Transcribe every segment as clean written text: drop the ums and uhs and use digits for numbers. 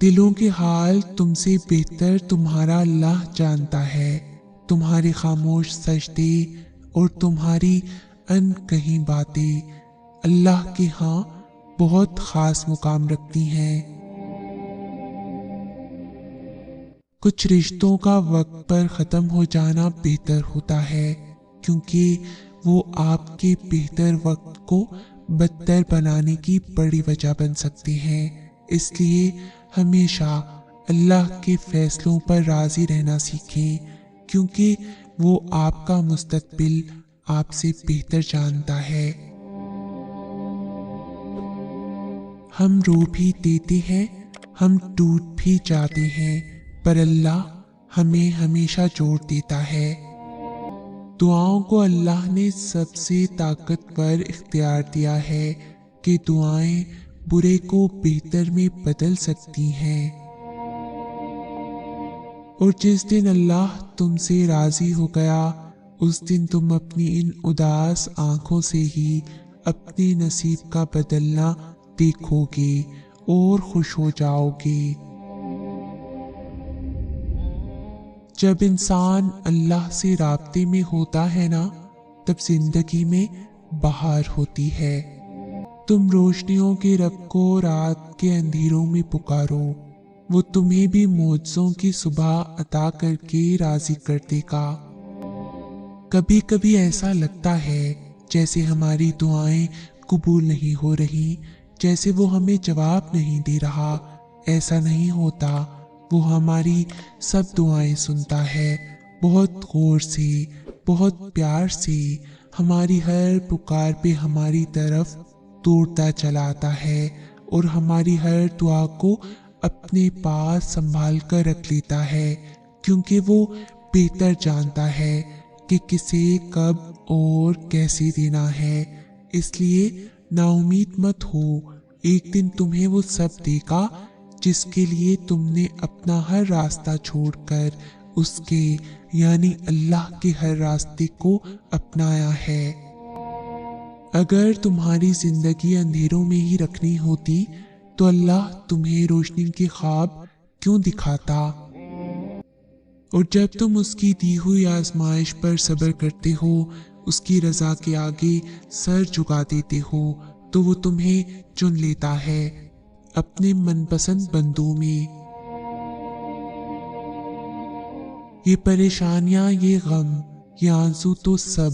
دلوں کے حال تم سے بہتر تمہارا اللہ جانتا ہے۔ تمہارے خاموش سجدے اور تمہاری ان کہیں باتیں اللہ کے ہاں بہت خاص مقام رکھتی ہیں۔ کچھ رشتوں کا وقت پر ختم ہو جانا بہتر ہوتا ہے، کیونکہ وہ آپ کے بہتر وقت کو بدتر بنانے کی بڑی وجہ بن سکتے ہیں۔ اس لیے ہمیشہ اللہ کے فیصلوں پر راضی رہنا سیکھیں، کیونکہ وہ آپ کا مستقبل آپ سے بہتر جانتا ہے۔ ہم رو بھی دیتے ہیں، ہم ٹوٹ بھی جاتے ہیں، پر اللہ ہمیں ہمیشہ جوڑ دیتا ہے۔ دعاؤں کو اللہ نے سب سے طاقتور اختیار دیا ہے کہ دعائیں برے کو بہتر میں بدل سکتی ہیں۔ اور جس دن اللہ تم سے راضی ہو گیا، اس دن تم اپنی ان اداس آنکھوں سے ہی اپنے نصیب کا بدلنا دیکھو گے اور خوش ہو جاؤ گے۔ جب انسان اللہ سے رابطے میں ہوتا ہے نا، تب زندگی میں بہار ہوتی ہے۔ تم روشنیوں کے رب کو رات کے اندھیروں میں پکارو، وہ تمہیں بھی معجزوں کی صبح عطا کر کے راضی کر دے گا۔ کبھی کبھی ایسا لگتا ہے جیسے ہماری دعائیں قبول نہیں ہو رہی، جیسے وہ ہمیں جواب نہیں دے رہا۔ ایسا نہیں ہوتا، وہ ہماری سب دعائیں سنتا ہے، بہت غور سے، بہت پیار سے، ہماری ہر پکار پہ ہماری طرف دوڑتا چلا آتا ہے اور ہماری ہر دعا کو اپنے پاس سنبھال کر رکھ لیتا ہے، کیونکہ وہ بہتر جانتا ہے کہ کسے کب اور کیسے دینا ہے۔ اس لیے نا امید مت ہو، ایک دن تمہیں وہ سب دے گا جس کے لیے تم نے اپنا ہر راستہ چھوڑ کر اس کے یعنی اللہ کے ہر راستے کو اپنایا ہے۔ اگر تمہاری زندگی اندھیروں میں ہی رکھنی ہوتی تو اللہ تمہیں روشنی کے خواب کیوں دکھاتا؟ اور جب تم اس کی دی ہوئی آزمائش پر صبر کرتے ہو، اس کی رضا کے آگے سر جھکا دیتے ہو، تو وہ تمہیں چن لیتا ہے اپنے من پسند بندوں میں۔ یہ پریشانیاں، یہ غم، یہ آنسو تو سب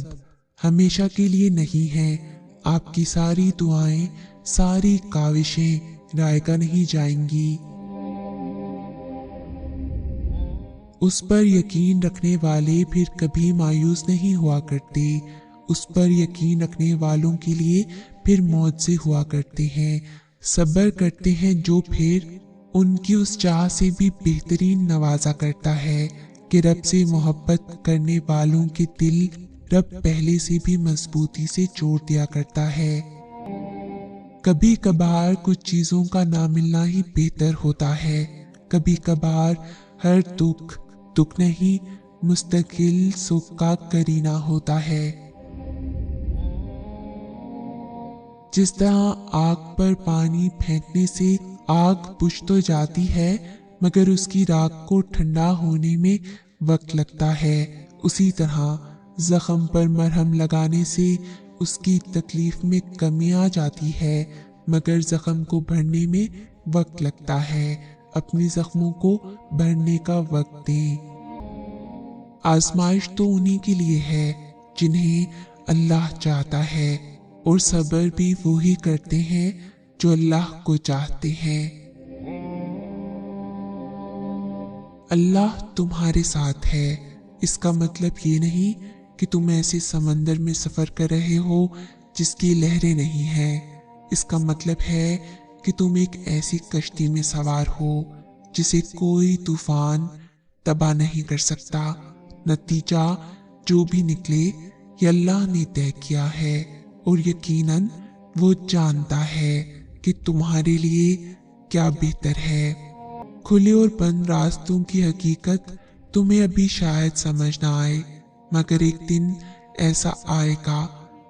ہمیشہ کے لیے نہیں ہیں۔ آپ کی ساری دعائیں، ساری کاوشیں رائگاں نہیں جائیں گی۔ اس پر یقین رکھنے والے پھر کبھی مایوس نہیں ہوا کرتے۔ اس پر یقین رکھنے والوں کے لیے پھر معجزے ہوا کرتے ہیں۔ صبر کرتے ہیں جو پھر ان کی اس چاہ سے بھی بہترین نوازا کرتا ہے کہ رب سے محبت کرنے والوں کے دل رب پہلے سے بھی مضبوطی سے جوڑ دیا کرتا ہے۔ کبھی کبھار کچھ چیزوں کا نہ ملنا ہی بہتر ہوتا ہے۔ کبھی کبھار ہر دکھ نہیں، مستقل سکھ کا کرینہ ہوتا ہے۔ جس طرح آگ پر پانی پھینکنے سے آگ بجھ تو جاتی ہے، مگر اس کی راکھ کو ٹھنڈا ہونے میں وقت لگتا ہے، اسی طرح زخم پر مرہم لگانے سے اس کی تکلیف میں کمی آ جاتی ہے، مگر زخم کو بھرنے میں وقت لگتا ہے۔ اپنے زخموں کو بھرنے کا وقت دیں۔ آزمائش تو انہی کے لیے ہے جنہیں اللہ چاہتا ہے، اور صبر بھی وہی کرتے ہیں جو اللہ کو چاہتے ہیں۔ اللہ تمہارے ساتھ ہے، اس کا مطلب یہ نہیں کہ تم ایسے سمندر میں سفر کر رہے ہو جس کی لہریں نہیں ہیں۔ اس کا مطلب ہے کہ تم ایک ایسی کشتی میں سوار ہو جسے کوئی طوفان تباہ نہیں کر سکتا۔ نتیجہ جو بھی نکلے یہ اللہ نے طے کیا ہے، اور یقیناً وہ جانتا ہے کہ تمہارے لیے کیا بہتر ہے۔ کھلے اور بند راستوں کی حقیقت تمہیں ابھی شاید سمجھ نہ آئے، مگر ایک دن ایسا آئے گا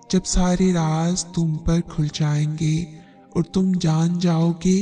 جب سارے راز تم پر کھل جائیں گے اور تم جان جاؤ گے